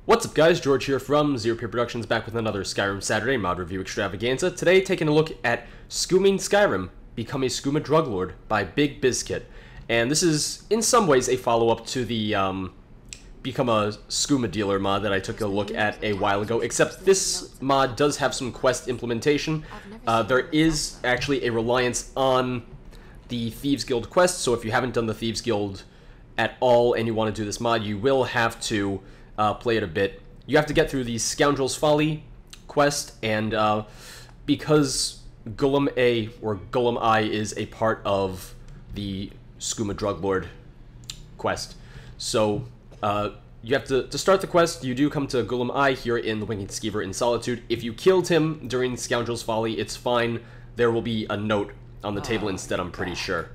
What's up guys, George here from Zero Peer Productions, back with another Skyrim Saturday mod review extravaganza. Today taking a look at Skooming Skyrim, Become a Skooma Druglord by BigBizKit. And this is in some ways a follow-up to the Become a Skooma Dealer mod that I took a look at a while ago, except this mod does have some quest implementation. There is actually a reliance on the Thieves Guild quest, so if you haven't done the Thieves Guild at all and you want to do this mod, you will have to play it a bit. You have to get through the Scoundrel's Folly quest, and because Golem A or Golem I is a part of the Skooma Druglord quest, so you have to start the quest. You do come to Golem I here in the Winged Skeever in Solitude. If you killed him during Scoundrel's Folly, it's fine. There will be a note on the table instead, I'm pretty sure.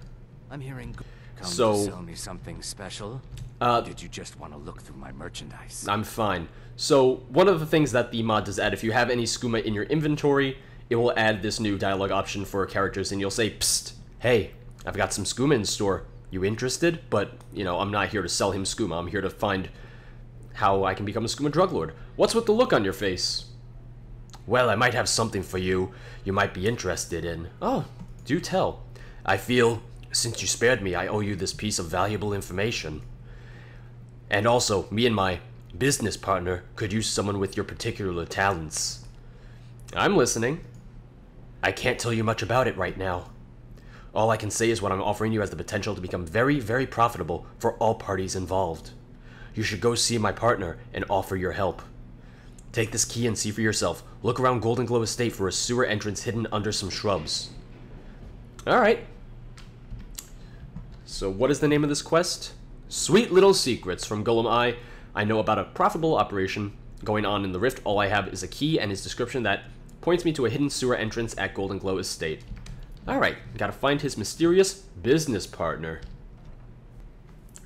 I'm hearing. Come So, to sell me something special? Did you just want to look through my merchandise? I'm fine. So, one of the things that the mod does add, if you have any skooma in your inventory, it will add this new dialogue option for characters, and you'll say, "Psst, hey, I've got some skooma in store. You interested?" But, you know, I'm not here to sell him skooma. I'm here to find how I can become a skooma druglord. What's with the look on your face? Well, I might have something for you might be interested in. Oh, do tell. I feel, since you spared me, I owe you this piece of valuable information. And also, me and my business partner could use someone with your particular talents. I'm listening. I can't tell you much about it right now. All I can say is what I'm offering you has the potential to become very, very profitable for all parties involved. You should go see my partner and offer your help. Take this key and see for yourself. Look around Golden Glow Estate for a sewer entrance hidden under some shrubs. Alright. So what is the name of this quest? Sweet Little Secrets from Golem I. I know about a profitable operation going on in the Rift. All I have is a key and his description that points me to a hidden sewer entrance at Golden Glow Estate. Alright, gotta find his mysterious business partner.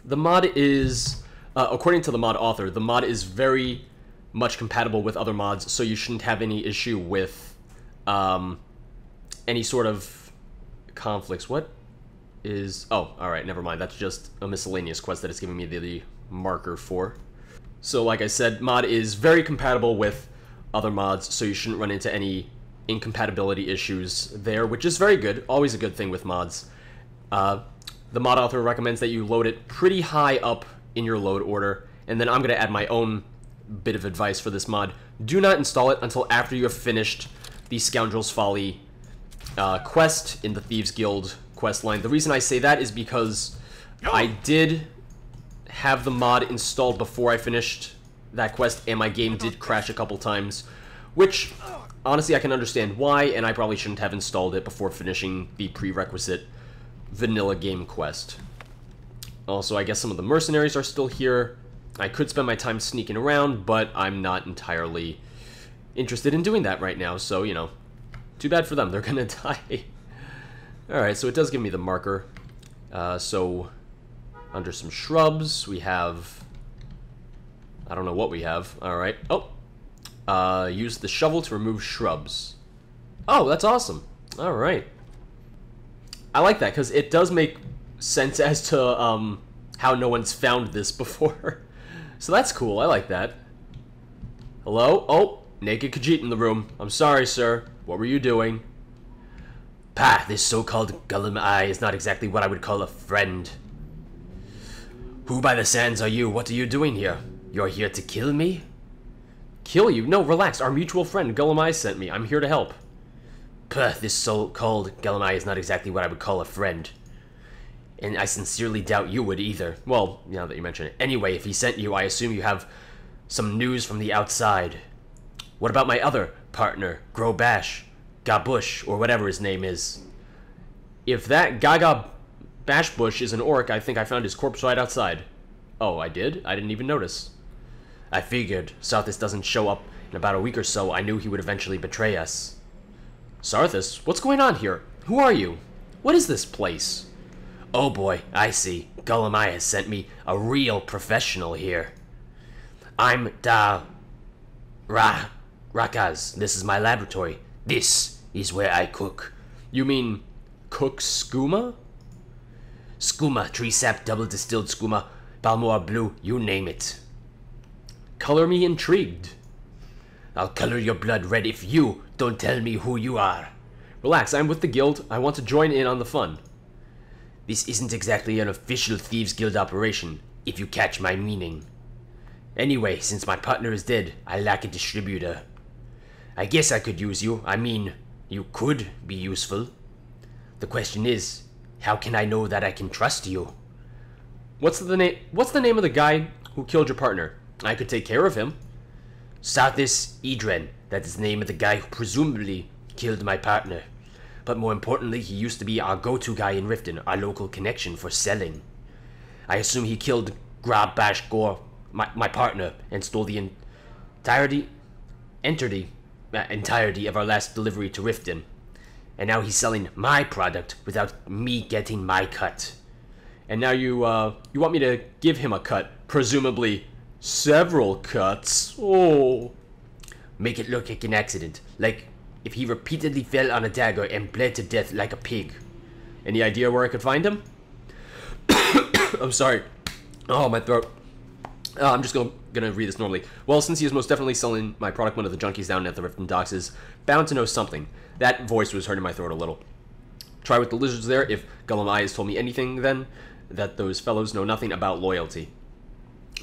The mod is, according to the mod author, the mod is very much compatible with other mods, so you shouldn't have any issue with any sort of conflicts. What is... oh, alright, never mind. That's just a miscellaneous quest that it's giving me the marker for. So, like I said, mod is very compatible with other mods, so you shouldn't run into any incompatibility issues there, which is very good. Always a good thing with mods. The mod author recommends that you load it pretty high up in your load order, and then I'm going to add my own bit of advice for this mod. Do not install it until after you have finished the Scoundrel's Folly quest in the Thieves Guild quest line. The reason I say that is because I did have the mod installed before I finished that quest, and my game did crash a couple times, which honestly I can understand why, and I probably shouldn't have installed it before finishing the prerequisite vanilla game quest. Also, I guess some of the mercenaries are still here. I could spend my time sneaking around, but I'm not entirely interested in doing that right now, so, you know, too bad for them. They're gonna die. Alright, so it does give me the marker. So, under some shrubs, we have... I don't know what we have. Alright. Oh! Use the shovel to remove shrubs. Oh, that's awesome. Alright. I like that, because it does make sense as to, how no one's found this before. So that's cool. I like that. Hello? Oh! Naked Khajiit in the room. I'm sorry, sir. What were you doing? Pah, this so-called Golem I is not exactly what I would call a friend. Who by the sands are you? What are you doing here? You're here to kill me? Kill you? No, relax. Our mutual friend Golem I sent me. I'm here to help. Pah, this so-called Golem I is not exactly what I would call a friend. And I sincerely doubt you would either. Well, now that you mention it. Anyway, if he sent you, I assume you have some news from the outside. What about my other partner, Grobash, Gabush, or whatever his name is? If that Gaga Bashbush is an orc, I think I found his corpse right outside. Oh, I did? I didn't even notice. I figured. Sarthis doesn't show up in about a week or so. I knew he would eventually betray us. Sarthis? What's going on here? Who are you? What is this place? Oh boy, I see. Golem I has sent me a real professional here. I'm Rakaz. This is my laboratory. This is where I cook. You mean cook skooma? Skooma, tree sap, double distilled skooma, Balmoor blue, you name it. color me intrigued. I'll color your blood red if you don't tell me who you are. Relax, I'm with the guild. I want to join in on the fun. This isn't exactly an official Thieves Guild operation, if you catch my meaning. Anyway, since my partner is dead, I lack a distributor. I guess I could use you. I mean, you could be useful. The question is, how can I know that I can trust you? What's the name of the guy who killed your partner? I could take care of him. Sarthis Idren, that is the name of the guy who presumably killed my partner. But more importantly, he used to be our go-to guy in Riften, our local connection for selling. I assume he killed Grabash Gore, my partner, and stole the entirety of our last delivery to Riften. And now he's selling my product without me getting my cut. And now you want me to give him a cut, presumably several cuts. Oh. Make it look like an accident, like if he repeatedly fell on a dagger and bled to death like a pig. Any idea where I could find him? I'm sorry. Oh, my throat. I'm just gonna read this normally. Well, since he is most definitely selling my product, one of the junkies down at the Riften docks is bound to know something. That voice was hurting my throat a little. Try with the lizards there. If Gollum Eye has told me anything, then that those fellows know nothing about loyalty.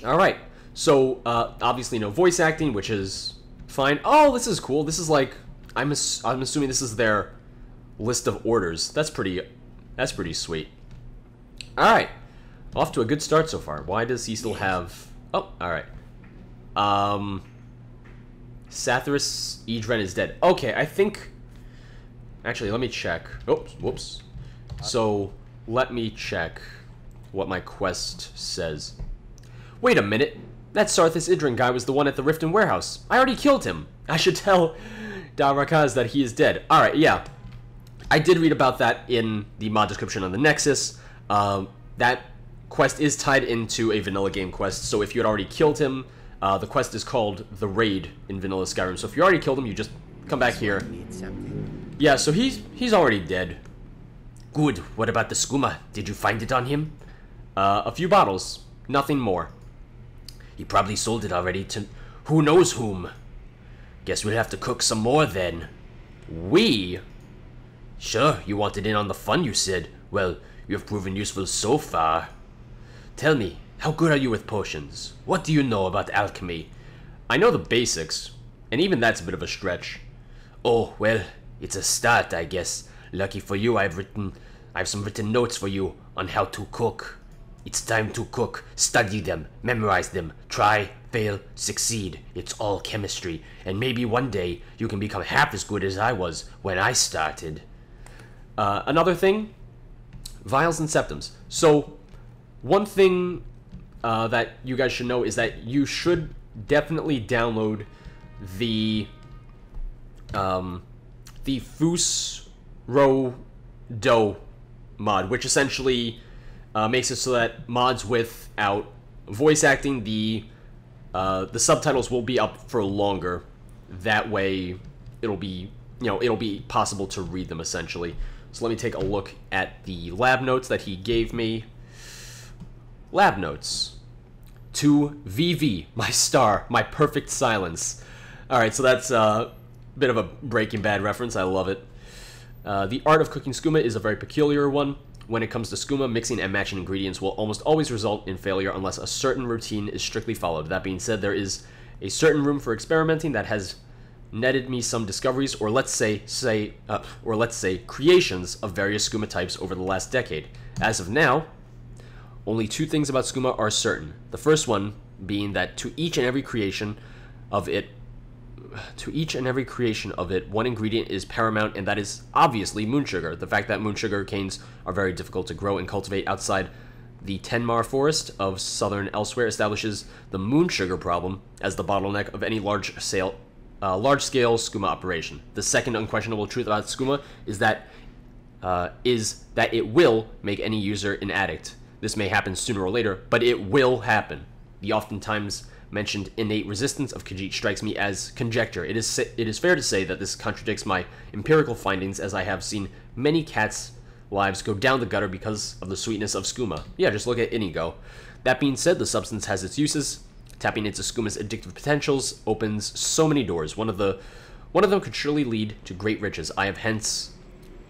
Alright, so obviously no voice acting, which is fine. Oh, this is cool. This is like, I'm assuming this is their list of orders. That's pretty sweet. Alright, off to a good start so far. Why does he still have... Oh, alright. Sathris Idren is dead. Okay, I think... Actually, let me check. Oops, whoops. So, let me check what my quest says. Wait a minute. That Sarthis Idren guy was the one at the Riften warehouse. I already killed him. I should tell Davrakaz that he is dead. Alright, yeah. I did read about that in the mod description on the Nexus. That quest is tied into a vanilla game quest, so if you had already killed him, the quest is called The Raid in vanilla Skyrim. So if you already killed him, you just come back here. Yeah, so he's already dead. Good. What about the skooma? Did you find it on him? A few bottles. Nothing more. He probably sold it already to who knows whom. Guess we'll have to cook some more then. We? Sure, you wanted in on the fun, you said. Well, you have proven useful so far. Tell me, how good are you with potions? What do you know about alchemy? I know the basics, and even that's a bit of a stretch. Oh, well, it's a start, I guess. Lucky for you, I have some written notes for you on how to cook. It's time to cook. Study them, memorize them, try, fail, succeed. It's all chemistry, and maybe one day you can become half as good as I was when I started. Another thing, vials and septums. So, one thing that you guys should know is that you should definitely download the Fusro Do mod, which essentially makes it so that mods without voice acting, the subtitles will be up for longer. That way, it'll be possible to read them essentially. So let me take a look at the lab notes that he gave me. Lab notes. To VV, my star, my perfect silence. Alright, so that's a bit of a Breaking Bad reference. I love it. The art of cooking skooma is a very peculiar one. When it comes to skooma, mixing and matching ingredients will almost always result in failure unless a certain routine is strictly followed. That being said, there is a certain room for experimenting that has netted me some discoveries, or let's say creations of various skooma types over the last decade. As of now, only two things about skooma are certain. The first one being that to each and every creation of it, one ingredient is paramount, and that is obviously moon sugar. The fact that moon sugar canes are very difficult to grow and cultivate outside the Tenmar forest of southern elsewhere establishes the moon sugar problem as the bottleneck of any large-scale skooma operation. The second unquestionable truth about skooma is that it will make any user an addict. This may happen sooner or later, but it will happen. The oftentimes mentioned innate resistance of Khajiit strikes me as conjecture. It is fair to say that this contradicts my empirical findings, as I have seen many cats' lives go down the gutter because of the sweetness of skooma. Yeah, just look at Inigo. That being said, the substance has its uses. Tapping into Skooma's addictive potentials opens so many doors. One of them could surely lead to great riches. I have hence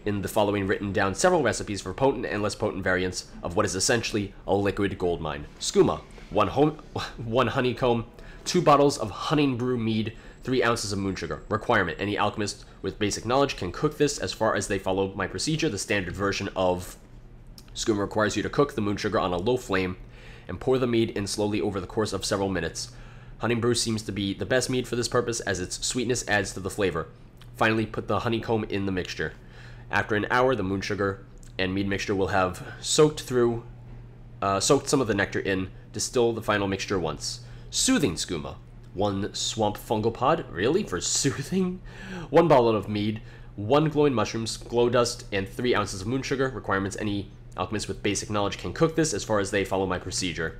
in the following written down several recipes for potent and less potent variants of what is essentially a liquid gold mine. Skooma, one honeycomb, 2 bottles of hunting brew mead, 3 ounces of moon sugar. Requirement: any alchemist with basic knowledge can cook this as far as they follow my procedure. The standard version of Skooma requires you to cook the moon sugar on a low flame and pour the mead in slowly over the course of several minutes. Honey brew seems to be the best mead for this purpose as its sweetness adds to the flavor. Finally, put the honeycomb in the mixture. After an hour, the moon sugar and mead mixture will have soaked some of the nectar in. Distill the final mixture once. Soothing Skooma. 1 swamp fungal pod, really, for soothing? 1 bottle of mead, 1 glowing mushrooms, glow dust, and 3 ounces of moon sugar. Requirements: any alchemist with basic knowledge can cook this as far as they follow my procedure.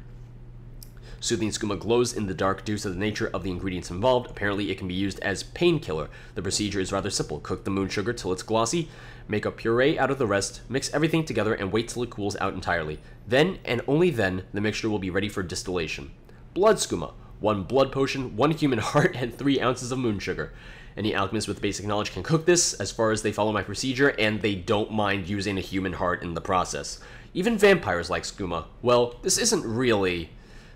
Soothing Skooma glows in the dark due to the nature of the ingredients involved. Apparently, it can be used as painkiller. The procedure is rather simple. Cook the moon sugar till it's glossy, make a puree out of the rest, mix everything together, and wait till it cools out entirely. Then, and only then, the mixture will be ready for distillation. Blood Skooma. 1 blood potion, 1 human heart, and 3 ounces of moon sugar. Any alchemist with basic knowledge can cook this as far as they follow my procedure, and they don't mind using a human heart in the process. Even vampires like Skooma. Well, this isn't really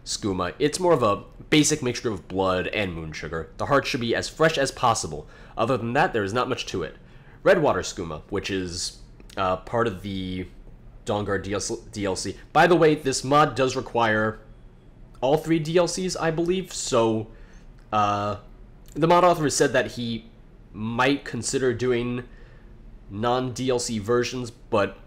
Skooma. It's more of a basic mixture of blood and moon sugar. The heart should be as fresh as possible. Other than that, there is not much to it. Redwater Skooma, which is part of the Dawnguard DLC. By the way, this mod does require all 3 DLCs, I believe, so the mod author has said that he might consider doing non-DLC versions, but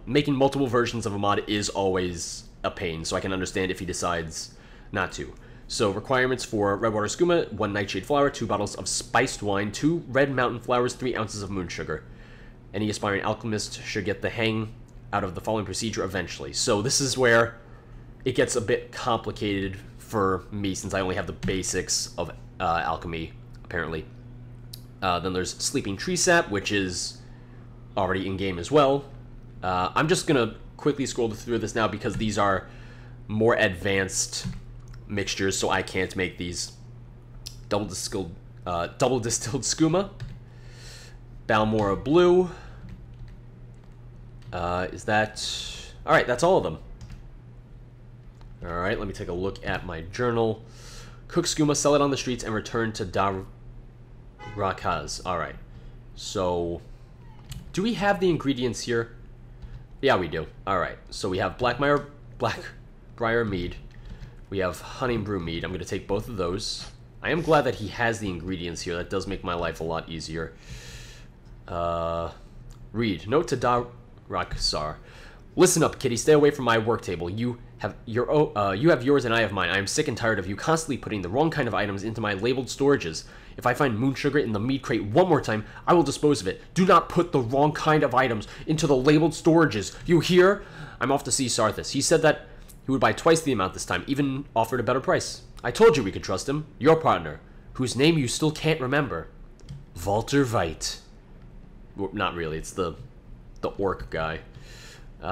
making multiple versions of a mod is always a pain, so I can understand if he decides not to. So requirements for Redwater Skooma: 1 nightshade flower, 2 bottles of spiced wine, 2 red mountain flowers, 3 ounces of moon sugar. Any aspiring alchemist should get the hang out of the following procedure eventually. So this is where it gets a bit complicated for me, since I only have the basics of alchemy, apparently. Then there's Sleeping Tree Sap, which is already in-game as well. I'm just going to quickly scroll through this now because these are more advanced mixtures, so I can't make these. Double distilled Skooma. Balmora Blue. Is that... Alright, that's all of them. Alright, let me take a look at my journal. Cook Skooma, sell it on the streets, and return to Rakaz. Alright. So, do we have the ingredients here? Yeah, we do. Alright, so we have Blackbriar Mead. We have Honey Brew Mead. I'm going to take both of those. I am glad that he has the ingredients here. That does make my life a lot easier. Read. Note to Raksar. Listen up, kitty. Stay away from my work table. You have yours and I have mine. I am sick and tired of you constantly putting the wrong kind of items into my labeled storages. If I find moon sugar in the mead crate one more time, I will dispose of it. Do not put the wrong kind of items into the labeled storages. You hear? I'm off to see Sarthis. He said that he would buy twice the amount this time, even offered a better price. I told you we could trust him. Your partner, whose name you still can't remember. Walter Veit. Well, not really, it's the orc guy. So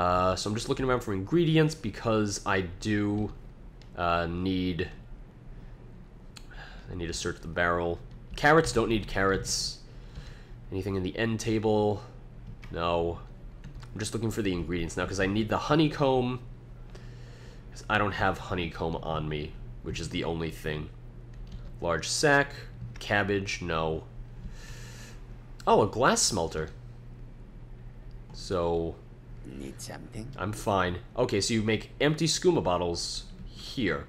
I'm just looking around for ingredients because I do need to search the barrel. Carrots, don't need carrots. Anything in the end table? No. I'm just looking for the ingredients now because I need the honeycomb. I don't have honeycomb on me, which is the only thing. Large sack, cabbage, no. Oh, a glass smelter. So... Need something? I'm fine. Okay, so you make empty Skooma bottles here.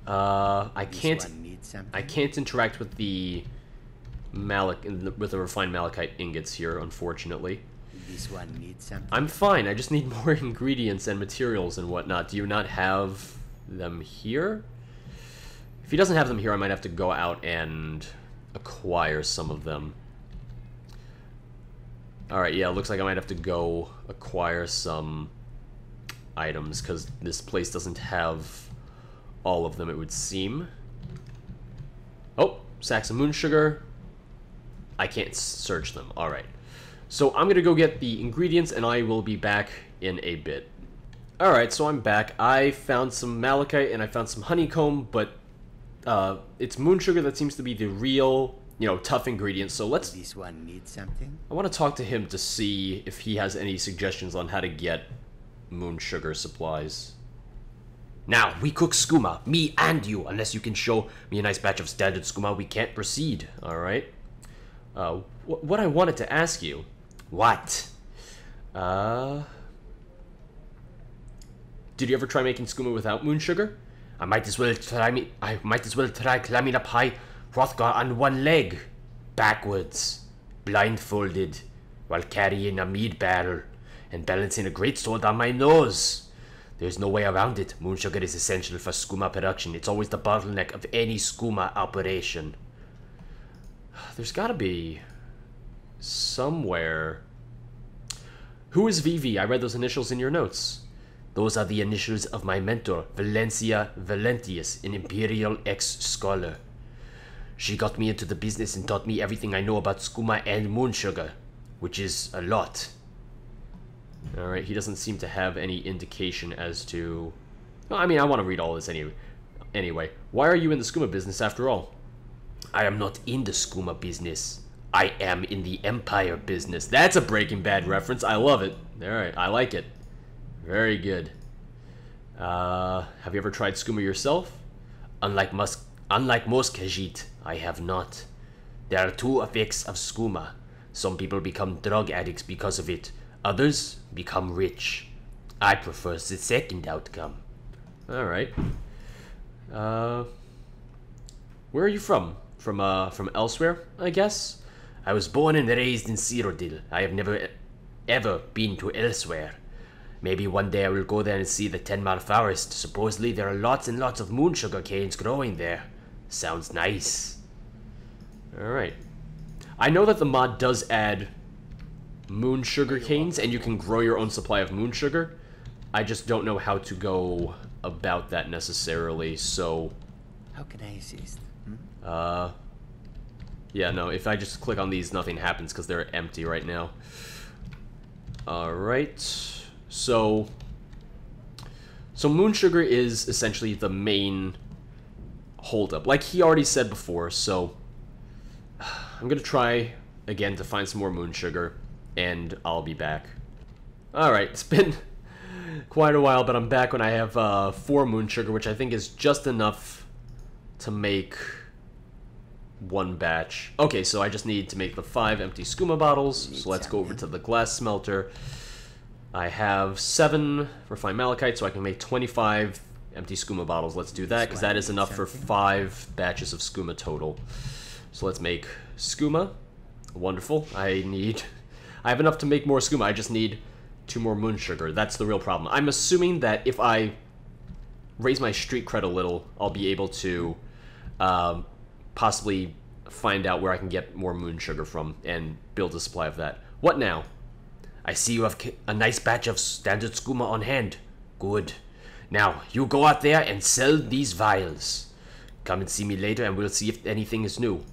I can't interact with the with the refined malachite ingots here, unfortunately. This one needs something. I'm fine. I just need more ingredients and materials and whatnot. Do you not have them here? If he doesn't have them here, I might have to go out and acquire some of them. Alright, yeah, it looks like I might have to go acquire some items, because this place doesn't have all of them, it would seem. Oh, sacks of moon sugar. I can't search them. Alright. So I'm going to go get the ingredients, and I will be back in a bit. Alright, so I'm back. I found some malachite and I found some honeycomb, but it's moon sugar that seems to be the real, tough ingredient. So let's... This one needs something? I want to talk to him to see if he has any suggestions on how to get moon sugar supplies. Now, we cook skooma, me and you. Unless you can show me a nice batch of standard skooma, we can't proceed. Alright. What I wanted to ask you... What? Did you ever try making skooma without moon sugar? I might as well try climbing up high Hrothgar on one leg, backwards, blindfolded, while carrying a mead barrel and balancing a greatsword on my nose. There's no way around it. Moon sugar is essential for skooma production. It's always the bottleneck of any skooma operation. There's gotta be... somewhere... Who is VV? I read those initials in your notes. Those are the initials of my mentor, Valencia Valentius, an Imperial ex-scholar. She got me into the business and taught me everything I know about skooma and moon sugar, which is a lot. Alright, he doesn't seem to have any indication as to... Well, I mean, I want to read all this anyway. Why are you in the skooma business after all? I am not in the skooma business. I am in the Empire business. That's a Breaking Bad reference. I love it. Alright, I like it. Very good. Have you ever tried skooma yourself? Unlike most Khajiit, I have not. There are two effects of skooma. Some people become drug addicts because of it. Others become rich. I prefer the second outcome. Alright. Where are you from? From elsewhere, I guess? I was born and raised in Cyrodiil. I have never ever been to elsewhere. Maybe one day I will go there and see the 10-mile forest. Supposedly there are lots and lots of moon sugar canes growing there. Sounds nice. Alright. I know that the mod does add moon sugar canes, and you can grow your own supply of moon sugar. I just don't know how to go about that necessarily, so... How can I assist? Yeah, no, if I just click on these, nothing happens because they're empty right now. Alright... So moon sugar is essentially the main holdup, like he already said before, so I'm gonna try again to find some more moon sugar, and I'll be back. Alright, it's been quite a while, but I'm back when I have 4 moon sugar, which I think is just enough to make one batch. Okay, so I just need to make the 5 empty skooma bottles, so let's go over to the glass smelter. I have 7 refined malachite, so I can make 25 empty skooma bottles. Let's do that, because that is enough for 5 batches of skooma total. So let's make skooma. Wonderful. I have enough to make more skooma. I just need 2 more moon sugar. That's the real problem. I'm assuming that if I raise my street cred a little, I'll be able to possibly find out where I can get more moon sugar from and build a supply of that. What now? I see you have a nice batch of standard skooma on hand. Good. Now, you go out there and sell these vials. Come and see me later and we'll see if anything is new.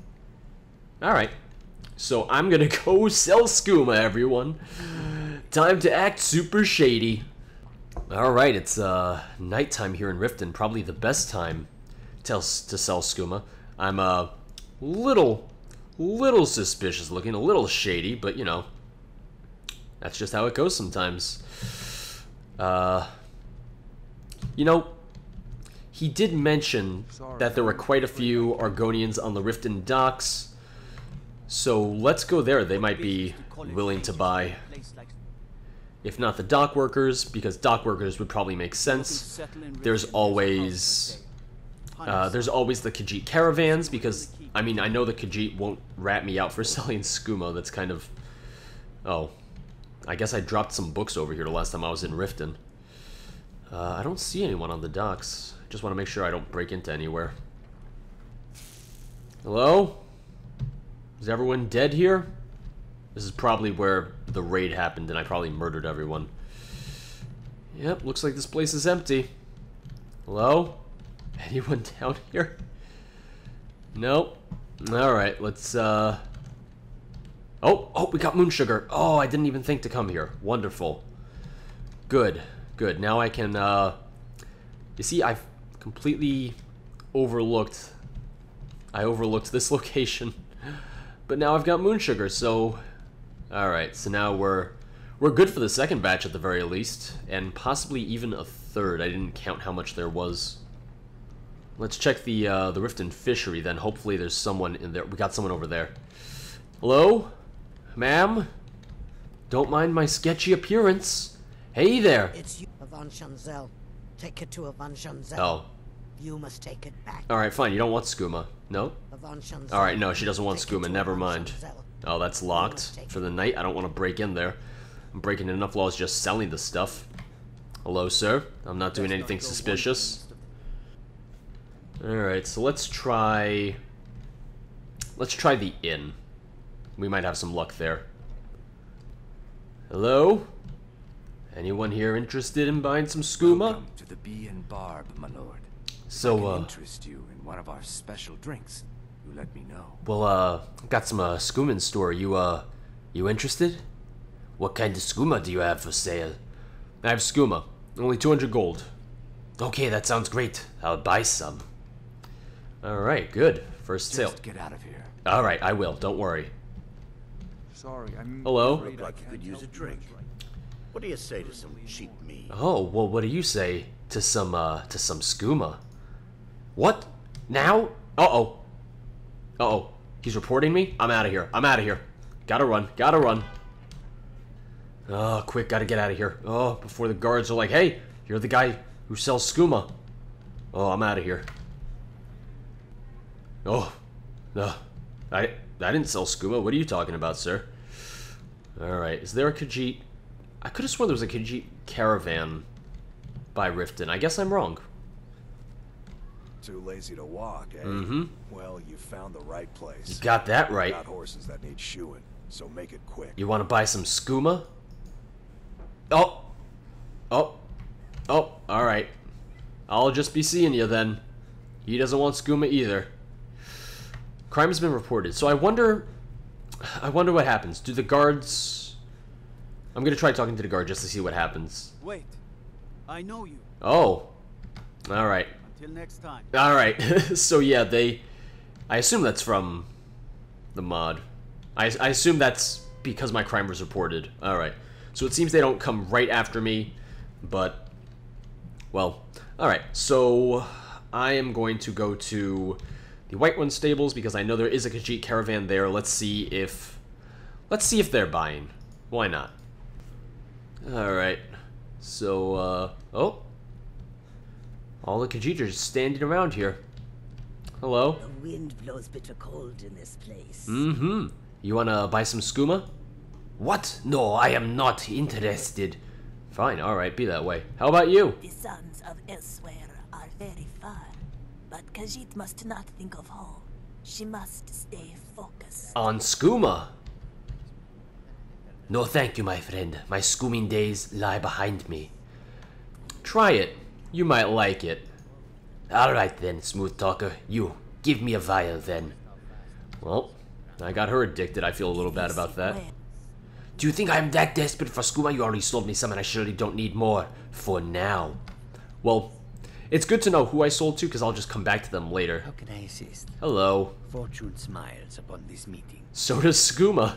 Alright. So I'm gonna go sell skooma, everyone. Time to act super shady. Alright, it's nighttime here in Riften. Probably the best time to sell skooma. I'm a little suspicious looking, a little shady, but you know. That's just how it goes sometimes. You know, he did mention that there were quite a few Argonians on the Riften docks. So let's go there. They might be willing to buy. If not the dock workers, because dock workers would probably make sense. There's always the Khajiit caravans, because, I mean, I know the Khajiit won't rat me out for selling skooma. That's kind of... Oh. I guess I dropped some books over here the last time I was in Riften. I don't see anyone on the docks. Just want to make sure I don't break into anywhere. Hello? Is everyone dead here? This is probably where the raid happened and I probably murdered everyone. Yep, looks like this place is empty. Hello? Anyone down here? Nope. Alright, let's, Oh, we got moon sugar. Oh, I didn't even think to come here. Wonderful. Good. Good. Now I can, you see, I've completely overlooked... I overlooked this location. But now I've got moon sugar, so... Alright, so now we're good for the second batch at the very least. And possibly even a third. I didn't count how much there was. Let's check the Riften Fishery then. Hopefully there's someone in there. We got someone over there. Hello? Ma'am? Don't mind my sketchy appearance. Hey there. It's you, Avan Shanzel. Take it to Avan Shanzel. Oh. You must take it back. Alright, fine. You don't want Skooma. No? Avan Shanzel. Alright, no, she doesn't want Take it Skooma. to Never Avan mind. Shanzel. Oh, that's locked must take for the night. I don't want to break in there. I'm breaking in enough laws just selling the stuff. Hello, sir. I'm not doing anything suspicious. Alright, so let's try the inn. We might have some luck there. Hello? Anyone here interested in buying some skooma? Welcome to the Bee and Barb, my lord. So, I can interest you in one of our special drinks. You let me know. Well, got some skooma in store. You interested? What kind of skooma do you have for sale? I have skooma. Only 200 gold. Okay, that sounds great. I'll buy some. Alright, good. First sale. Just get out of here. Alright, I will. Don't worry. Sorry, I'm Hello? afraid I Like you can't could use a help you. drink. What do you say to some cheap meat? Oh, well, what do you say to some skooma? What? Now? Uh-oh. Uh-oh. He's reporting me? I'm out of here. I'm out of here. Gotta run. Gotta run. Oh, quick. Gotta get out of here. Oh, before the guards are like, hey, you're the guy who sells skooma. Oh, I'm out of here. Oh. No. I didn't sell skooma. What are you talking about, sir? Alright. Is there a Khajiit? I could have sworn there was a Khajiit caravan by Riften. I guess I'm wrong. Too lazy to walk, eh? Mm-hmm. Well, you found the right place. You got that right. Got horses that need shoeing, so make it quick. You want to buy some skooma? Oh. Oh. Oh, alright. I'll just be seeing you then. He doesn't want skooma either. Crime has been reported. So I wonder what happens. Do the guards... I'm going to try talking to the guard just to see what happens. Wait. I know you. Oh. Alright. Until next time. Alright. So yeah, I assume that's from the mod. I assume that's because my crime was reported. Alright. So it seems they don't come right after me, but... Well, alright. So I am going to go to the White One stables because I know there is a Khajiit caravan there. Let's see if they're buying. Why not? Alright. So, oh. All the Khajiit are just standing around here. Hello? The wind blows bitter cold in this place. Mm-hmm. You wanna buy some skooma? What? No, I am not interested. Fine, alright, be that way. How about you? The sons of elsewhere are very far, but Khajiit must not think of home. She must stay focused. On skooma. No, thank you, my friend. My skooming days lie behind me. Try it. You might like it. Alright then, smooth talker. You, give me a vial then. Well, I got her addicted. I feel a little bad about that. Do you think I'm that desperate for skooma? You already sold me some and I surely don't need more. For now. Well, it's good to know who I sold to because I'll just come back to them later. How can I assist? Hello. Fortune smiles upon this meeting. So does skooma.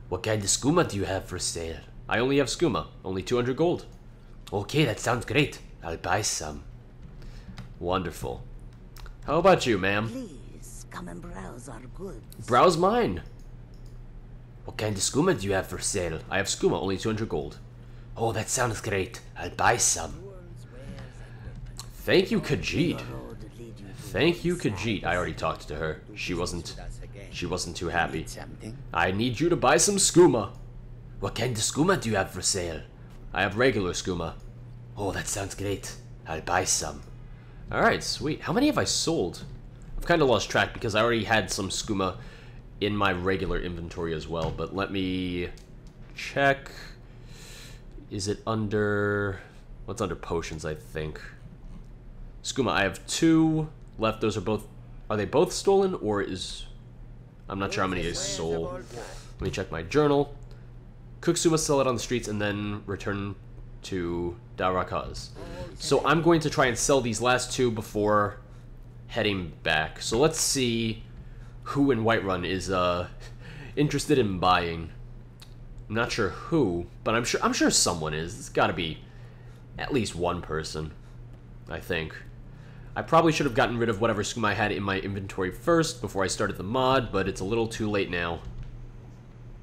What kind of skooma do you have for sale? I only have skooma. Only 200 gold. Okay, that sounds great. I'll buy some. Wonderful. How about you, ma'am? Please, come and browse our goods. Browse mine. What kind of skooma do you have for sale? I have skooma. Only 200 gold. Oh, that sounds great. I'll buy some. Thank you, Khajiit. Thank you, Khajiit. I already talked to her. She wasn't too happy. Need something? I need you to buy some skooma. What kind of skooma do you have for sale? I have regular skooma. Oh, that sounds great. I'll buy some. Alright, sweet. How many have I sold? I've kind of lost track because I already had some skooma in my regular inventory as well, but let me check. Is it under... What's under potions, I think? Skooma, I have 2 left. Those are both... Are they both stolen, or is... I'm not sure how many I sold. Let me check my journal. Cook skooma, sell it on the streets, and then return to Darakaz. So I'm going to try and sell these last two before heading back. So let's see who in Whiterun is interested in buying. I'm not sure who, but I'm sure someone is. It's got to be at least one person, I think. I probably should have gotten rid of whatever Skooma I had in my inventory first before I started the mod, but it's a little too late now.